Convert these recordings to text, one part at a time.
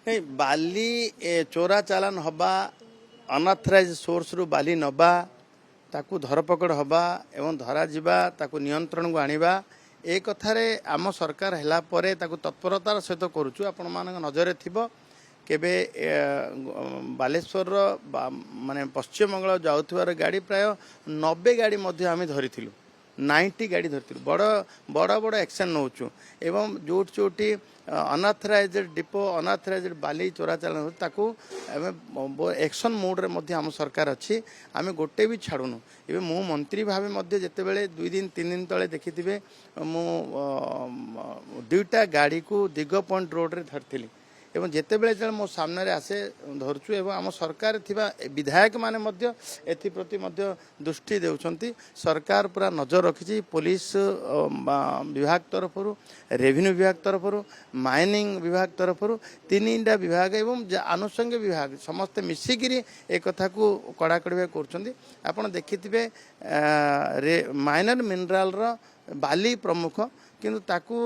नहीं बाली चोरा चालान हवा अनअथराइज सोर्स रु बाली नबा ताकू धरपकड़ हवा एवं धरा जिबा ताकू नियंत्रण को आनिबा ए कथारे आम सरकार हैला परे ताकू तत्परतार सहित करूछु आपण मान नजर थिबो केबे बालेश्वर माने पश्चिम बंगाल जाउथवार गाड़ी प्राय 90 गाड़ी मध्य आम धरिथिलु 90 गाड़ी धरती बड़ बड़ बड़ एक्शन नौचु एवं जोटी जोटी अनअथराइज डिपो अनअथराइज बाली चोरा चालान ताकू एक्शन मोड्रे आम सरकार अच्छी आम गोटे भी छाड़ूनु ए मु मंत्री भाव जिते बड़े 2 दिन 3 दिन तले देखी मु दुईटा गाड़ी को दिग पॉइंट रोड रे धरती एवं जिते बड़े मो सामने आसे धरचु एवं आम सरकार थिबा विधायक माने मध्य एथिप्रति मध्य दृष्टि देउछंती सरकार पूरा नजर रखिछि पुलिस विभाग तरफ रेवेन्यू विभाग तरफ माइनिंग विभाग तरफ तीनटा विभाग एवं आनुषंगिक विभाग समस्ते मिसिकिरी एक कथा को कड़ाकड़ी करछंती आपण देखिथिबे माइनर मिनराल रो बाली प्रमुख किंतु ताकू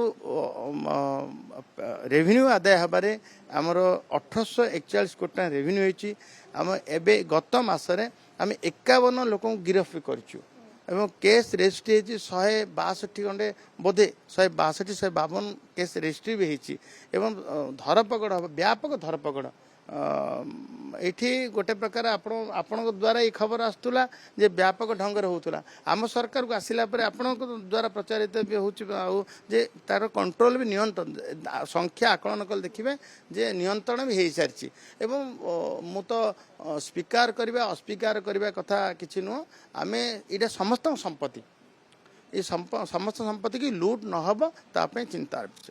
रेवेन्यू आदाय हबारे आमर 1841 कोटी रेवेन्यू होइछि आम एबे गत मासरे आम 51 लोक गिरफ्त करछु एवं केस रेजिस्ट्री 162 खंडे बोधे 162 152 केस रेजिस्ट्री भी होइछि एवं धरपकड़ व्यापक धरपकड़ एठी गोटे प्रकार आपण द्वारा ये खबर आसुला जे व्यापक ढंग रे होतुला आम सरकार को आसिला परे आपण द्वारा प्रचारित भी होछि जे तार कंट्रोल भी नियंत्रण संख्या आकलन कल देखिबे जे नियंत्रण भी हो सारी एवं मु तो स्वीकार करबा अस्वीकार करबा कथा किछि नु आमे इडा समस्त संपत्ति ये समस्त संपत्ति की लूट न हबो ता पे चिंता